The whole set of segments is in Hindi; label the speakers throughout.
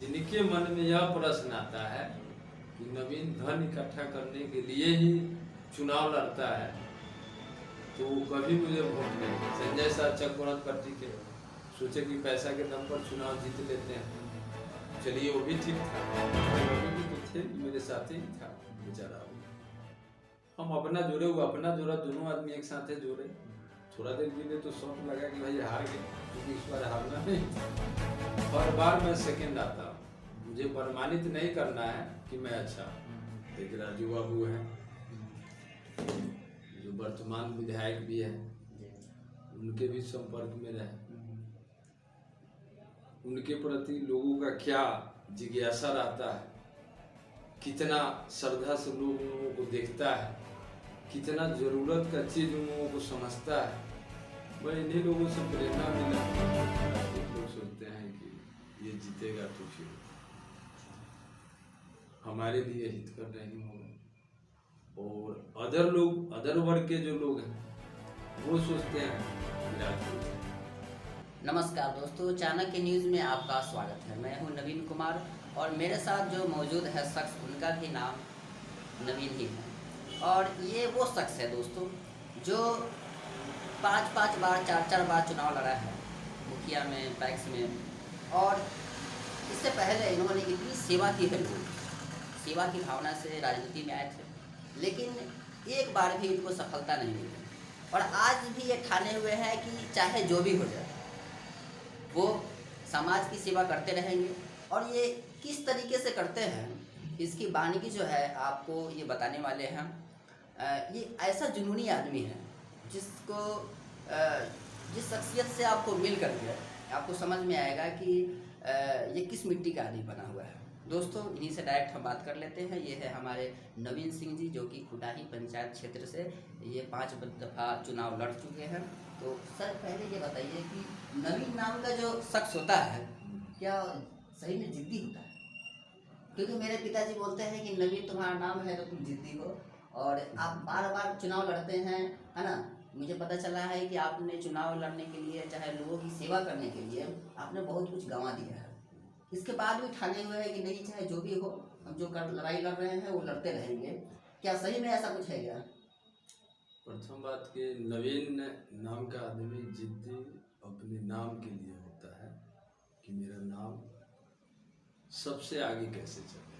Speaker 1: इनके मन में यह प्रश्न आता है कि नवीन धन इकट्ठा करने के लिए ही चुनाव लड़ता है, तो वो कभी मुझे वोट नहीं। संजय साहब चकवरत पार्टी के सोचे कि पैसा के दम पर चुनाव जीत लेते हैं, चलिए वो भी ठीक था, भी तो थे, मेरे साथी ही था बेचारा। हम अपना जोड़े, वो अपना जोड़ा, दोनों आदमी एक साथ जोड़े। थोड़ा देर मिले तो शौक लगा कि भाई हार गए, क्योंकि इस बार हारना नहीं। हर बार मैं सेकंड आता हूँ, मुझे प्रमाणित नहीं करना है कि मैं अच्छा हूँ। एक राजू बाबू है जो वर्तमान विधायक भी है, उनके भी संपर्क में रहे। उनके प्रति लोगों का क्या जिज्ञासा रहता है, कितना श्रद्धा से लोगों को देखता है, कितना जरूरत का चीज उन लोगों को समझता है। वह इन्हीं लोगों से प्रेरणा मिला। लोग सोचते हैं कि ये जीतेगा तो फिर हमारे लिए हितकर नहीं होगा, और अदर लोग, अदर वर्ग के जो लोग हैं वो सोचते हैं विराट कोहली।
Speaker 2: नमस्कार दोस्तों, चाणक्य न्यूज़ में आपका स्वागत है। मैं हूं नवीन कुमार और मेरे साथ जो मौजूद है शख्स, उनका भी नाम नवीन ही है। और ये वो शख्स है दोस्तों जो 5-5 बार 4-4 बार चुनाव लड़ा है, मुखिया में, पैक्स में। और इससे पहले इन्होंने इतनी सेवा की है, लोग सेवा की भावना से राजनीति में आए थे, लेकिन एक बार भी इनको सफलता नहीं मिली। और आज भी ये ठाने हुए हैं कि चाहे जो भी हो जाए वो समाज की सेवा करते रहेंगे। और ये किस तरीके से करते हैं, इसकी बानीकी जो है आपको ये बताने वाले हैं। ये ऐसा जुनूनी आदमी है जिसको जिस शख्सियत से आपको मिल करके आपको समझ में आएगा कि ये किस मिट्टी का आदमी बना हुआ है। दोस्तों, इन्हीं से डायरेक्ट हम बात कर लेते हैं। ये है हमारे नवीन सिंह जी, जो कि खुटाही पंचायत क्षेत्र से ये 5 दफ़ा चुनाव लड़ चुके हैं। तो सर, पहले ये बताइए कि नवीन नाम का जो शख्स होता है, क्या सही में जिद्दी होता है? क्योंकि मेरे पिताजी बोलते हैं कि नवीन तुम्हारा नाम है तो तुम जिद्दी हो, और आप बार बार चुनाव लड़ते हैं, है ना। मुझे पता चला है कि आपने चुनाव लड़ने के लिए, चाहे लोगों की सेवा करने के लिए, आपने बहुत कुछ गंवा दिया है। इसके बाद भी ठाने हुए हैं कि नहीं, चाहे जो भी हो, हम जो लड़ाई लड़ रहे हैं वो लड़ते रहेंगे। क्या सही में ऐसा कुछ है क्या?
Speaker 1: प्रथम बात कि नवीन नाम का आदमी जिद्दी अपने नाम के लिए होता है कि मेरा नाम सबसे आगे कैसे चले,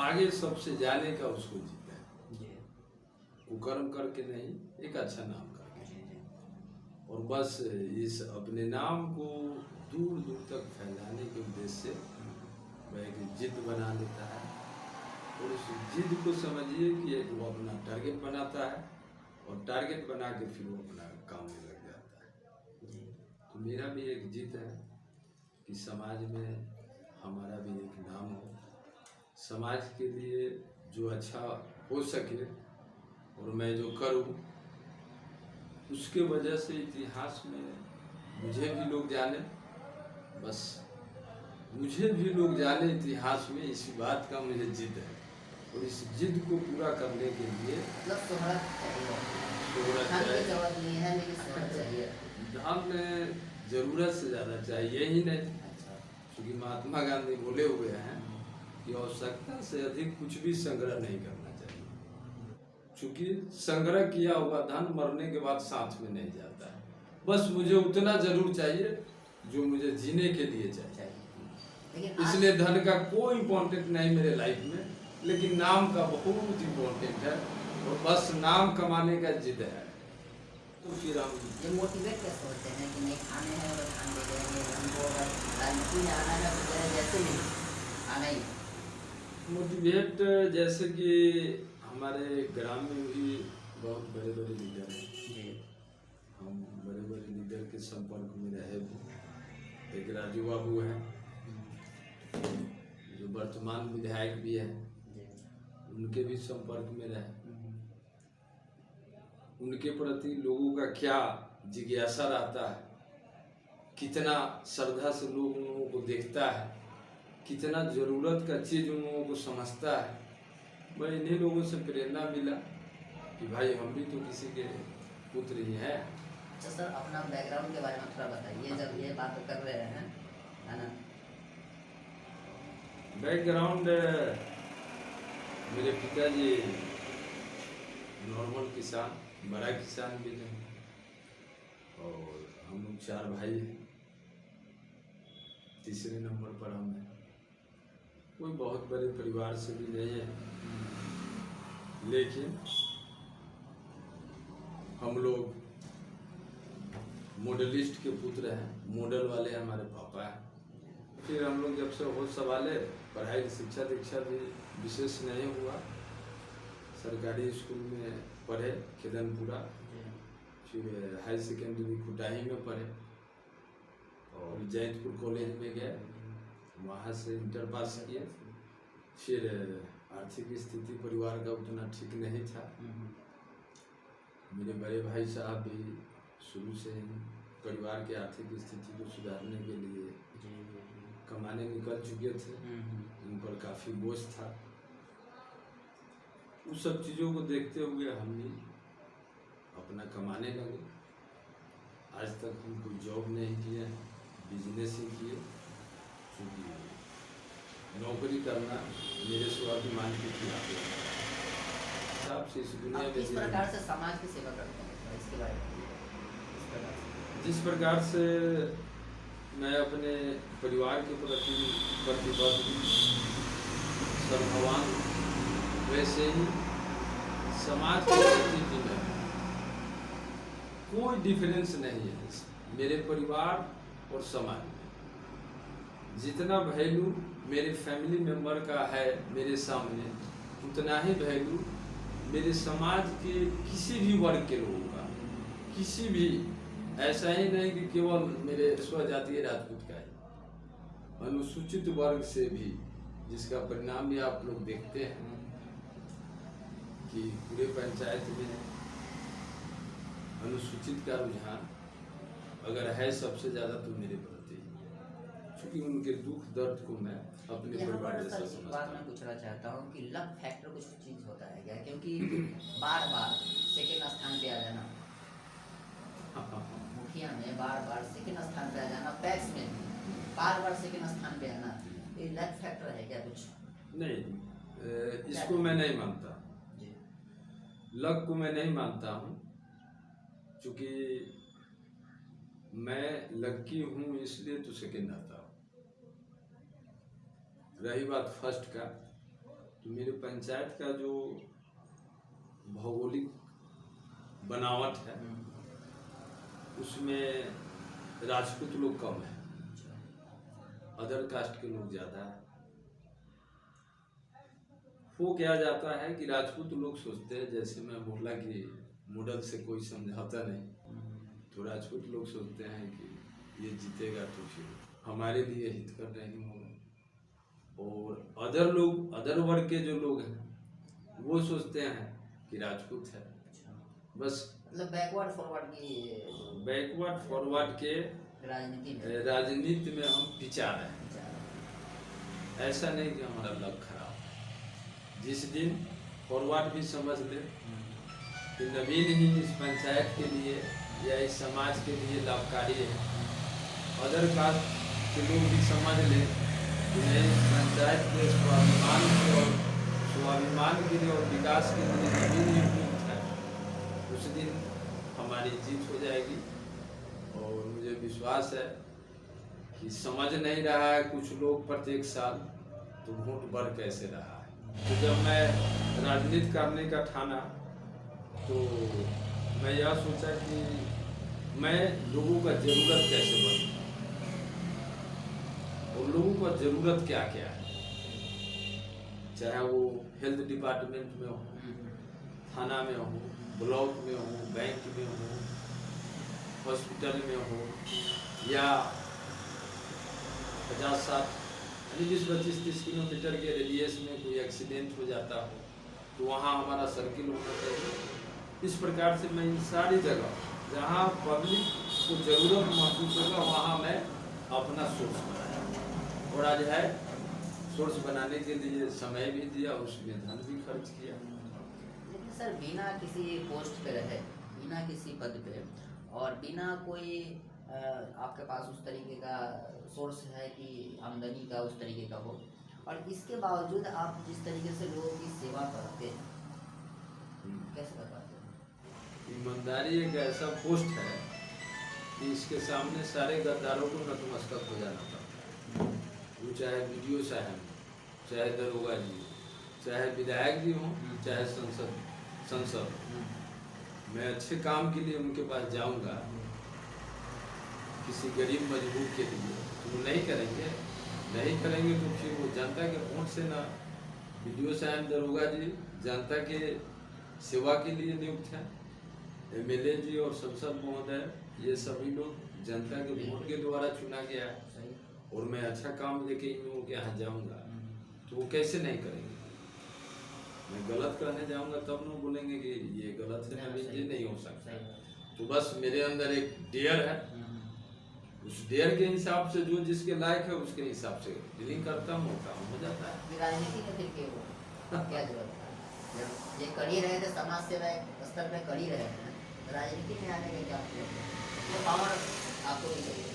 Speaker 1: आगे सबसे जाने का उसको जीता है। कुकर्म करके नहीं, एक अच्छा नाम करके, और बस इस अपने नाम को दूर दूर तक फैलाने के उद्देश्य से वह एक जिद बना लेता है। और उस जिद को समझिए कि एक वो अपना टारगेट बनाता है, और टारगेट बना के फिर वो अपना काम में लग जाता है। तो मेरा भी एक जिद है कि समाज में हमारा भी एक नाम हो, समाज के लिए जो अच्छा हो सके और मैं जो करूं, उसके वजह से इतिहास में मुझे भी लोग जाने, बस मुझे भी लोग जाने इतिहास में, इसी बात का मुझे जिद है। और इस जिद को पूरा करने के लिए धन जरूरत से ज़्यादा चाहिए ही नहीं, क्योंकि महात्मा गांधी बोले हुए हैं कि आवश्यकता से अधिक कुछ भी संग्रह नहीं करना चाहिए, क्योंकि संग्रह किया हुआ धन मरने के बाद साथ में नहीं जाता है। बस मुझे उतना जरूर चाहिए जो मुझे जीने के लिए चाहिए। इसलिए धन का कोई इम्पोर्टेंट नहीं मेरे लाइफ में, लेकिन नाम का बहुत इम्पोर्टेंट है, और बस नाम कमाने का जिद है। तो फिर हम
Speaker 2: ये मोटिवेट कैसे होते हैं कि नहीं खाने हैं और खान दे देंगे, हमको अगर राजनीति में आना है तो जैसे नहीं आना ही।
Speaker 1: मोटिवेट जैसे कि हमारे ग्राम में भी बहुत बड़े बड़े लीडर हैं, हम बड़े बड़े लीडर के संपर्क में रहे भी। एक राजू बाबू है जो वर्तमान विधायक भी है, उनके भी संपर्क में रहे। उनके प्रति लोगों का क्या जिज्ञासा रहता है, कितना श्रद्धा से लोग उन लोगों को देखता है, कितना जरूरत का चीज उन लोगों को समझता है। वह इन्हीं लोगों से प्रेरणा मिला कि भाई हम भी तो किसी के पुत्र ही हैं।
Speaker 2: अच्छा सर, अपना बैकग्राउंड के बारे में थोड़ा बताइए। जब ये बात कर रहे हैं, है ना,
Speaker 1: बैकग्राउंड, मेरे पिताजी नॉर्मल किसान, बड़ा किसान भी नहीं, और हम लोग 4 भाई हैं। तीसरे नंबर पर हम हैं। कोई बहुत बड़े परिवार से भी नहीं है, लेकिन हम लोग मॉडलिस्ट के पुत्र हैं। मॉडल वाले हमारे पापा हैं। फिर हम लोग जब से होश संभाले, पढ़ाई शिक्षा दीक्षा भी विशेष नहीं हुआ। सरकारी स्कूल में पढ़े खेदनपुरा, फिर हाई सेकेंडरी खुटाही में पढ़े, और जैतपुर कॉलेज में गए, वहाँ से इंटर पास किए। फिर आर्थिक स्थिति परिवार का उतना ठीक नहीं था। मेरे बड़े भाई साहब भी शुरू से ही परिवार की आर्थिक स्थिति को सुधारने के लिए कमाने निकल चुके थे। उन पर काफ़ी बोझ था। उस सब चीज़ों को देखते हुए हम भी अपना कमाने लगे। आज तक हम कोई जॉब नहीं किए, बिजनेस ही किए, क्योंकि नौकरी करना मेरे स्वाभिमान के खिलाफ है। हिसाब से इस दुनिया में
Speaker 2: किस प्रकार से समाज की सेवा करते हैं, इसके बारे में
Speaker 1: जिस प्रकार से मैं अपने परिवार के प्रति प्रतिबद्ध सर्वभगवान, वैसे ही समाज के प्रति भी मैं, कोई डिफरेंस नहीं है मेरे परिवार और समाज में। जितना वैल्यू मेरे फैमिली मेंबर का है मेरे सामने, उतना ही वैल्यू मेरे समाज के किसी भी वर्ग के लोगों का, किसी भी, ऐसा ही नहीं कि केवल मेरे स्वजातीय राजपूत का ही, अनुसूचित वर्ग से भी, जिसका परिणाम भी आप लोग देखते हैं कि पूरे पंचायत में अनुसूचित का रुझान अगर है सबसे ज़्यादा तो मेरे प्रति, क्योंकि उनके दुख दर्द को मैं अपने परिवार जैसा समझता हूँ।
Speaker 2: बात मैं पूछना चाहता हूँ कि लक फैक्टर कुछ चीज़ होता है क्या? क्योंकि बार बार सेकेंड स्थान पे आ जाना, मुखिया में बार बार सेकेंड स्थान पे आ जाना, पैक्स में भी बार बार सेकेंड स्थान पे आना, ये लक फैक्टर है क्या कुछ?
Speaker 1: नहीं, इसको मैं नहीं मानता। लक को मैं नहीं मानता हूँ, क्योंकि मैं लकी हूँ इसलिए तो सेकेंड आता हूँ। रही बात फर्स्ट का, तो मेरे पंचायत का जो भौगोलिक बनावट है उसमें राजपूत लोग कम है, अदर कास्ट के लोग ज़्यादा है। वो क्या जाता है कि राजपूत लोग सोचते हैं, जैसे मैं बोला कि मॉडल से कोई समझौता नहीं, तो राजपूत लोग सोचते हैं कि ये जीतेगा तो फिर हमारे लिए हितकर नहीं होगा। और अदर लोग, अदर वर्ग के जो लोग हैं वो सोचते हैं कि राजपूत है। बस
Speaker 2: मतलब
Speaker 1: बैकवर्ड फॉरवर्ड के राजनीति में हम पिछा रहे हैं। ऐसा नहीं कि हमारा लक खराब। जिस दिन फॉरवर्ड भी समझ ले कि नवीन ही इस पंचायत के लिए या इस समाज के लिए लाभकारी है, अदर कास्ट के लोग भी समझ ले कि नहीं, इस पंचायत के स्वाभिमान के लिए और विकास के लिए नवीन ही उपयुक्त है, उस दिन हमारी जीत हो जाएगी। और मुझे विश्वास है कि समझ नहीं रहा है कुछ लोग प्रत्येक साल, तो वोट बढ़ कैसे रहा है। तो जब मैं राजनीति करने का ठाना, तो मैं यह सोचा कि मैं लोगों का ज़रूरत कैसे बनूं, और लोगों का ज़रूरत क्या क्या है, चाहे वो हेल्थ डिपार्टमेंट में हो, थाना में हो, ब्लॉक में हो, बैंक में हो, हॉस्पिटल में हो, या 50-60 यानी 20-25-30 किलोमीटर के रेडियस में कोई एक्सीडेंट हो जाता हो तो वहाँ हमारा सर्किल होना चाहिए। इस प्रकार से मैं इन सारी जगह जहाँ पब्लिक को ज़रूरत महसूस होगा वहाँ मैं अपना सोर्स बनाया, और आज है सोर्स बनाने के लिए समय भी दिया, उसमें धन भी खर्च किया।
Speaker 2: लेकिन सर, बिना किसी पोस्ट पे रहे, बिना किसी पद पे, और बिना कोई आपके पास उस तरीके का सोर्स है कि आमदनी का उस तरीके का हो, और इसके बावजूद आप जिस तरीके से लोगों की सेवा करते हैं, कैसे बताते हैं?
Speaker 1: ईमानदारी एक ऐसा पोस्ट है कि इसके सामने सारे गद्दारों को नतमस्तक हो जाना पड़ता है। वो चाहे वीडियो साहब, चाहे दरोगा जी, चाहे विधायक जी हों, चाहे संसद। मैं अच्छे काम के लिए उनके पास जाऊंगा, किसी गरीब मजबूर के लिए, तो वो नहीं करेंगे तो फिर वो जनता के वोट से ना वीडियो साहब, दरोगा जी जनता के सेवा के लिए नियुक्त हैं। एमएलए जी और संसद महोदय, ये सभी लोग जनता के वोट के द्वारा चुना गया है, और मैं अच्छा काम लेके इन लोगों के यहाँ जाऊँगा तो वो कैसे नहीं करेंगे। मैं गलत करने जाऊँगा तब लोग बोलेंगे कि ये गलत है, नवीन जी नहीं हो सकता। तो बस मेरे अंदर एक डेयर है, उस डेयर के हिसाब से जो जिसके लायक है उसके हिसाब से डीलिंग करता हूँ, काम हो जाता है।
Speaker 2: राजनीति में फिर क्या जरूरत है? जब ये कर ही रहे थे, समाज सेवा स्तर पे कर ही रहे हैं, राजनीति में आने के क्या मतलब? पावर आपको नहीं चाहिए?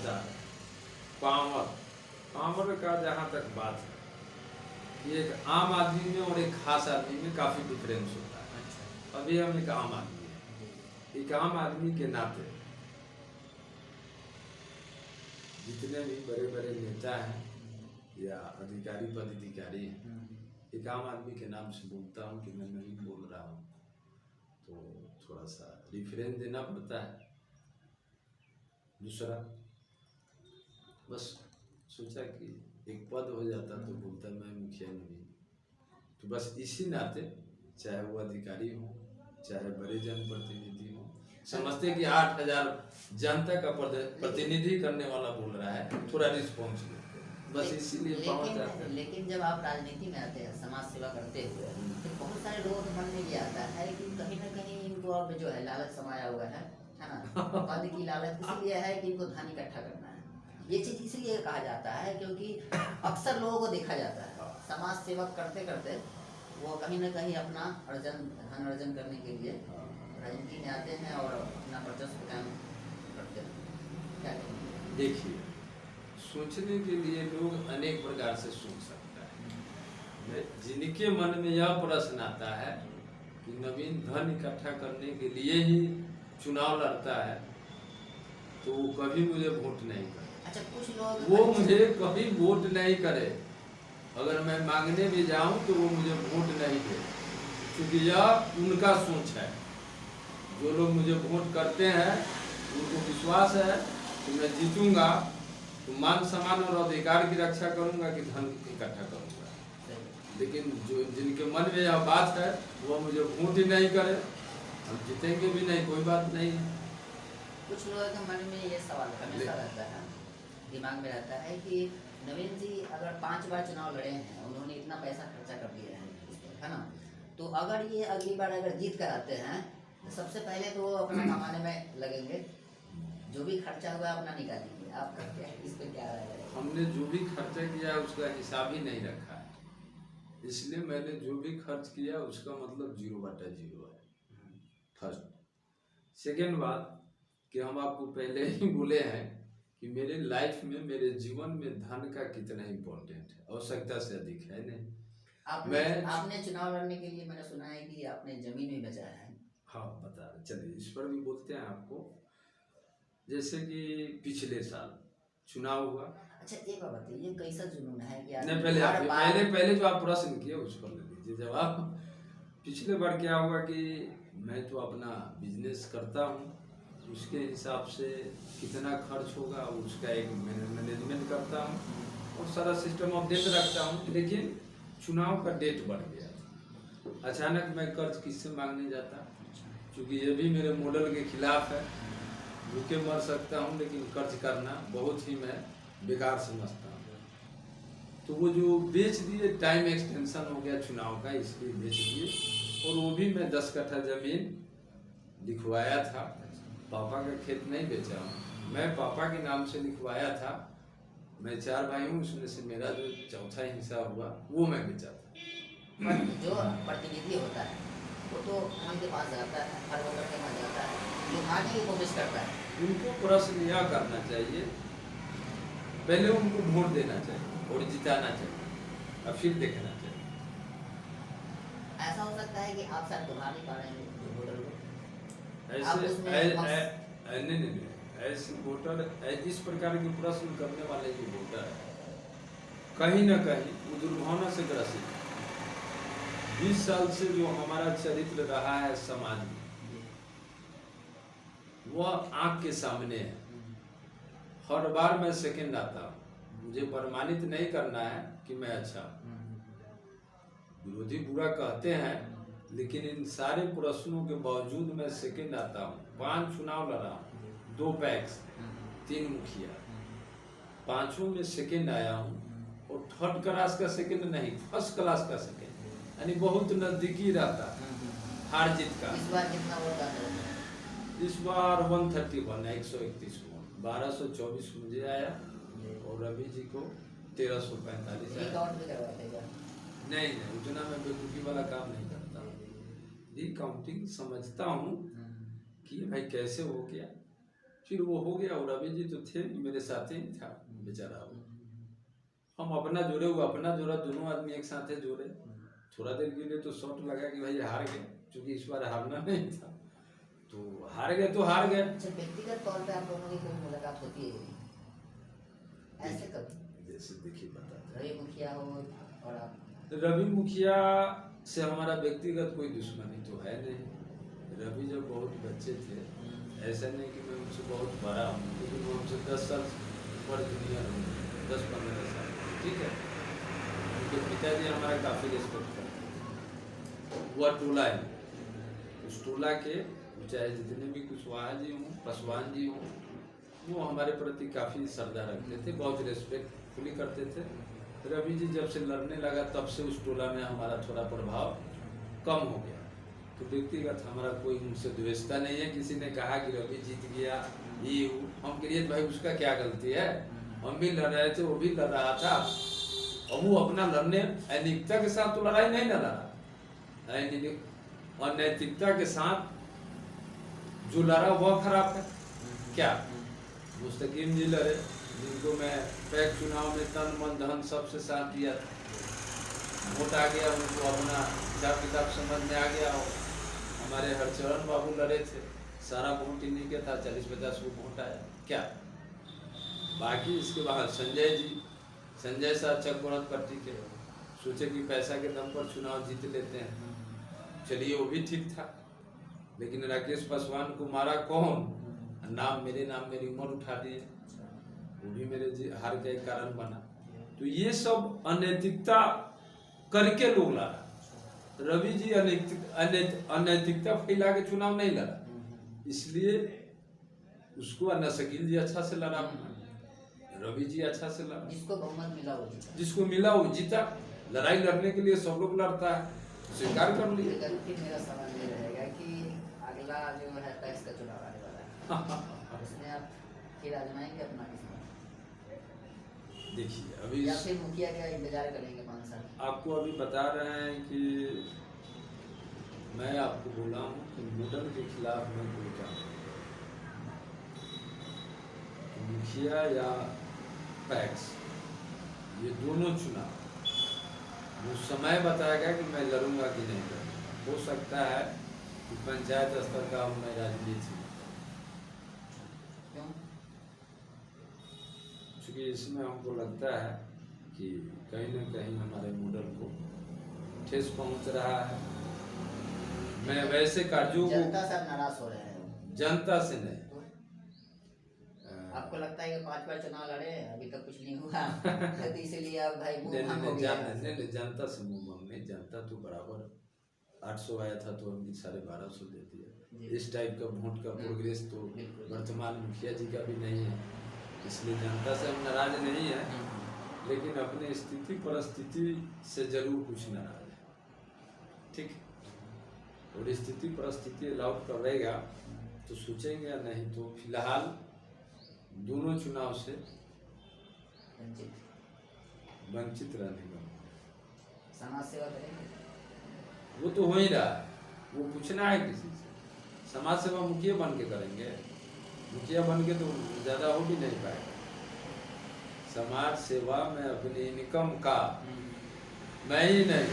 Speaker 1: पावर का जहाँ तक बात है, ये एक आम आदमी में और एक खास आदमी में काफ़ी डिफरेंस होता है।
Speaker 2: अच्छा।
Speaker 1: अभी हम एक आम आदमी है, एक आम आदमी के नाते जितने भी बड़े बड़े नेता हैं या अधिकारी पदाधिकारी हैं, एक आम आदमी के नाम से बोलता हूँ कि मैं नहीं बोल रहा हूँ, तो थोड़ा सा रिफरेंस देना पड़ता है। दूसरा, बस सोचा कि एक पद हो जाता तो बोलता मैं मुखिया नहीं, तो बस इसी नाते, चाहे वो अधिकारी हो चाहे बड़े जनप्रतिनिधि हो, समझते कि 8000 जनता का प्रतिनिधि करने वाला बोल रहा है, थोड़ा रिस्पॉन्स लेते हैं, बस इसीलिए पहुंच जाते हैं।
Speaker 2: लेकिन जब आप राजनीति में आते हैं, समाज सेवा करते हुए, तो बहुत सारे लोगों के मन में ये आता है कि कहीं ना कहीं इनको अब जो है लालच समाया हुआ है ना, पद की लालच इसलिए है कि इनको धन इकट्ठा करना है। ये चीज इसलिए कहा जाता है क्योंकि अक्सर लोगों को देखा जाता है समाज सेवा करते करते वो कहीं ना कहीं अपना धन अर्जन करने के लिए राजनीति में आते हैं और अपना वर्चस्व कायम करते हैं। क्या कहेंगे?
Speaker 1: देखिए, सोचने के लिए लोग अनेक प्रकार से सोच सकता है। जिनके मन में यह प्रश्न आता है कि नवीन धन इकट्ठा करने के लिए ही चुनाव लड़ता है, तो वो कभी मुझे वोट नहीं करे।
Speaker 2: अच्छा, कुछ लोग
Speaker 1: वो मुझे कभी वोट नहीं करे, अगर मैं मांगने भी जाऊं तो वो मुझे वोट नहीं दे, क्योंकि यह उनका सोच है। जो लोग मुझे वोट करते हैं उनको विश्वास है कि मैं जीतूंगा तो मान सम्मान और अधिकार की रक्षा करूंगा कि धन इकट्ठा करूंगा। लेकिन जो जिनके मन में यह बात है वो मुझे वोट ही नहीं करे, हम जीतेंगे भी नहीं, कोई बात नहीं है।
Speaker 2: कुछ लोगों के मन में ये सवाल हमेशा रहता है, दिमाग में रहता है कि नवीन जी अगर 5 बार चुनाव लड़े हैं, उन्होंने इतना पैसा खर्चा कर दिया है ना, तो अगर ये अगली बार अगर जीत कर आते हैं तो सबसे पहले तो वो अपना कमाने में लगेंगे, जो भी खर्चा हुआ अपना निकालेंगे। आपका क्या इस पे क्या राय है?
Speaker 1: हमने जो भी खर्चा किया उसका हिसाब ही नहीं रखा है, इसलिए मैंने जो भी खर्च किया उसका मतलब 0/0 है। फर्स्ट। सेकेंड बात कि हम आपको पहले ही बोले हैं कि मेरे लाइफ में, मेरे जीवन में धन का कितना इम्पोर्टेंट है, आवश्यकता से अधिक है नहीं।
Speaker 2: आपने चुनाव लड़ने के लिए मैंने सुना है कि आपने जमीन भी बचाया है।
Speaker 1: हाँ, बता रहे, चलिए इस पर भी बोलते हैं आपको। जैसे कि पिछले साल चुनाव हुआ।
Speaker 2: अच्छा, एक बात बताइए, ये कैसा जुनून है कि
Speaker 1: नहीं, पहले जो आप प्रश्न किए उस पर ले लीजिए जवाब। पिछले बार क्या हुआ कि मैं तो अपना बिजनेस करता हूँ, उसके हिसाब से कितना खर्च होगा उसका एक मैनेजमेंट करता हूँ और सारा सिस्टम अपडेट रखता हूँ। लेकिन चुनाव का डेट बढ़ गया, अचानक मैं कर्ज किससे मांगने जाता, क्योंकि ये भी मेरे मॉडल के खिलाफ है। भूखे मर सकता हूँ लेकिन कर्ज करना बहुत ही मैं बेकार समझता हूँ। तो वो जो बेच दिए, टाइम एक्सटेंशन हो गया चुनाव का, इसलिए बेच दिए। और वो भी मैं 10 कट्ठा जमीन लिखवाया था, पापा का खेत नहीं बेचा हूँ, मैं पापा के नाम से लिखवाया था। मैं 4 भाई हूँ, उसमें से मेरा जो चौथा हिस्सा हुआ वो मैं बेचा था।
Speaker 2: जो प्रतिनिधि होता है वो तो उनके पास जाता है, हर वक्त के पास जाता है, लुभाने की कोशिश करता है।
Speaker 1: उनको प्रश्न यह करना चाहिए, पहले उनको वोट देना चाहिए और जिताना चाहिए, अब फिर देखना चाहिए।
Speaker 2: ऐसा हो सकता है कि आप शायद बुला नहीं पा रहे हैं वोटर को,
Speaker 1: ऐसे
Speaker 2: आप उसमें
Speaker 1: नहीं, ऐसे वोटर इस प्रकार के प्रश्न करने वाले जो वोटर है कहीं ना कहीं वो दुर्भावना से ग्रसित है। 20 साल से जो हमारा चरित्र रहा है समाज में वह आंख के सामने है। हर बार मैं सेकंड आता हूँ। मुझे प्रमाणित नहीं करना है कि मैं अच्छा हूँ। विरोधी बुरा कहते हैं, लेकिन इन सारे प्रश्नों के बावजूद मैं सेकंड आता हूँ। 5 चुनाव लड़ा हूँ, 2 पैक्स, 3 मुखिया, 5 में सेकंड आया हूँ। और थर्ड क्लास का सेकंड नहीं, फर्स्ट क्लास का सेकंड, यानी बहुत नजदीकी रहता है हार जीत का।
Speaker 2: इस बार कितना वोट आता है?
Speaker 1: इस बार 131 है, 131 वोट, 1224 मुझे आया और रवि जी को 1345 आया। नहीं, उतना मैं बेवकूफ़ी वाला काम नहीं करता। रिकाउंटिंग समझता हूँ कि भाई कैसे हो गया, फिर वो हो गया। और रवि जी तो थे मेरे साथ ही था बेचारा, हम अपना जोड़े, वो अपना जोड़ा, दोनों आदमी एक साथ जोड़े। थोड़ा देर के लिए तो शॉट लगा कि भाई हार गए, क्योंकि इस बार हारना नहीं था, तो हार गए तो हार गए।
Speaker 2: अच्छा, व्यक्तिगत तौर पे आप दोनों की कोई मुलाकात होती है ऐसे कभी?
Speaker 1: जैसे देखिए बताते
Speaker 2: रवि मुखिया हो और आप?
Speaker 1: रवि मुखिया से हमारा व्यक्तिगत कोई दुश्मनी तो है नहीं। रवि जब बहुत बच्चे थे, ऐसा नहीं कि मैं उनसे बहुत बड़ा हूँ, क्योंकि वो हमसे 10 साल बड़े दुनिया में, 10-15 साल, ठीक है। उनके पिताजी हमारा काफ़ी रिस्पेक्ट करते थे। वह टोला है, उस टोला के चाहे जितने भी कुशवाहा जी हों, पासवान जी हों, वो हमारे प्रति काफ़ी श्रद्धा रखते थे, बहुत रिस्पेक्टफुली करते थे। रवि जी जब से लड़ने लगा तब से उस टोला में हमारा थोड़ा प्रभाव कम हो गया। तो व्यक्तिगत हमारा कोई उनसे द्वेषता नहीं है। किसी ने कहा कि रवि जीत गया, ये हम कहिए भाई उसका क्या गलती है, हम भी लड़ रहे थे, वो भी लड़ रहा था, और वो अपना लड़ने अनैतिकता के साथ तो लड़ाई नहीं लड़ा, अनैतिकता के साथ जो लड़ा वह खराब है क्या। मुस्तकीम जी लड़े, जिनको मैं पैक चुनाव में तन मन धन सबसे साथ दिया था, वोट आ गया, उनको अपना हिसाब किताब समझ में आ गया। और हमारे हरचरण बाबू लड़े थे, सारा वोट इन्हीं के था, 40-50 को वोट आया क्या। बाकी इसके बाद संजय साहब चकबड़त पट्टी के सोचे कि पैसा के दम पर चुनाव जीत लेते हैं, चलिए वो भी ठीक था। लेकिन राकेश पासवान को मारा कौन, मेरे नाम मेरी उम्र उठा दिए, वो भी मेरे हार का एक कारण बना। तो ये सब अनैतिकता करके लोग लड़ा। रवि जी अनैतिकता फैला के चुनाव नहीं लड़ा, इसलिए उसको नशकील जी अच्छा से लड़ा, रवि जी अच्छा से लड़ा।
Speaker 2: जिसको बहुमत मिला वो जीता,
Speaker 1: जिसको मिला वो जीता। लड़ाई लड़ने के लिए सब लोग लड़ता है, स्वीकार कर लिए।
Speaker 2: मेरा सवाल ये रहेगा कि अगला जो है टैक्स का चुनाव आने वाला है, उसमें आप फिर आजमाएंगे अपना किस्मत?
Speaker 1: देखिए अभी
Speaker 2: या फिर मुखिया का इंतजार करेंगे 5 साल? आपको
Speaker 1: अभी बता रहे हैं कि मैं आपको बोला हूँ कि मुडल के खिलाफ मैं बोलता हूँ, मुखिया या पैक्स, ये दोनों चुनाव वो समय बताएगा कि मैं लड़ूंगा कि नहीं लड़ूंगा। हो सकता है कि पंचायत स्तर का मैं राजनीति, क्योंकि इसमें हमको लगता है कि कहीं ना कहीं हमारे मॉडल को ठेस पहुंच रहा है। मैं वैसे कार्यों को
Speaker 2: जनता से नाराज हो रहे हैं,
Speaker 1: जनता से नहीं।
Speaker 2: आपको लगता है कि 5 बार चुनाव लड़े अभी तक कुछ नहीं हुआ, तो इसीलिए आप भाई
Speaker 1: नहीं, जनता से मुंह नहीं, जनता तो बराबर 800 आया था तो उनकी 1250 देती है। इस टाइप का वोट का प्रोग्रेस तो वर्तमान मुखिया जी का भी नहीं है, इसलिए जनता से हम नाराज नहीं है, लेकिन अपने स्थिति परिस्थिति से जरूर कुछ नाराज है, ठीक। और स्थिति परिस्थिति अलाउड करेगा तो सोचेंगे, या नहीं तो फिलहाल दोनों चुनाव से वंचित रहने का।
Speaker 2: समाज सेवा करेंगे,
Speaker 1: वो तो हो ही रहा है, वो पूछना है किसी से। समाज सेवा मुखिया बन के करेंगे, मुखिया बन के तो ज़्यादा हो भी नहीं पाएगा। समाज सेवा में अपनी इनकम का मैं ही नहीं,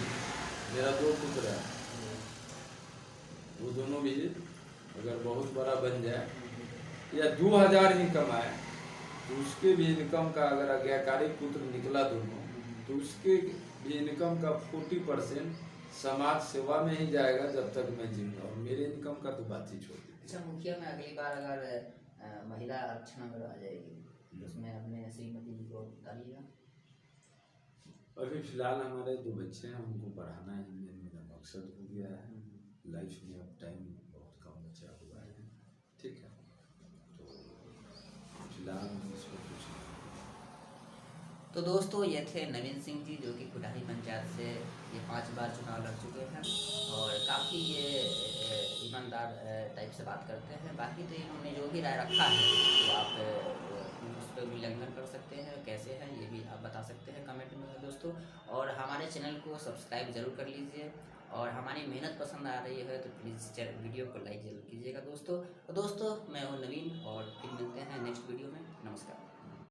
Speaker 1: मेरा 2 पुत्र है, वो दोनों भी अगर बहुत बड़ा बन जाए या 2000 ही कमाए तो उसके भी इनकम का, अगर आज्ञाकारी पुत्र निकला दोनों, तो उसके भी इनकम का 40% समाज सेवा में ही जाएगा जब तक मैं जिऊंगा, और मेरे इनकम का तो बात ही छोड़ दीजिए।
Speaker 2: अच्छा, मुखिया में अगली बार अगर महिला आरक्षण अगर आ जाएगी तो उसमें अपने श्रीमती जी को डालिएगा।
Speaker 1: अभी फिलहाल हमारे 2 बच्चे हैं, उनको पढ़ाना ही मेरा मकसद हो गया है लाइफ में। अब टाइम बहुत कम बचा हुआ है, ठीक है, तो फिलहाल इसमें कुछ नहीं।
Speaker 2: तो दोस्तों, ये थे नवीन सिंह जी, जो कि कुटाही पंचायत से ये 5 बार चुनाव लड़ चुके हैं और काफ़ी ये ईमानदार टाइप से बात करते हैं। बाकी तो इन्होंने जो भी राय रखा है तो आप उस पर मूल्यांकन कर सकते हैं, कैसे हैं ये भी आप बता सकते हैं कमेंट में दोस्तों। और हमारे चैनल को सब्सक्राइब जरूर कर लीजिए, और हमारी मेहनत पसंद आ रही है तो प्लीज़ वीडियो को लाइक जरूर कीजिएगा दोस्तों। तो दोस्तों, मैं हूँ नवीन और फिर मिलते हैं नेक्स्ट वीडियो में। नमस्कार।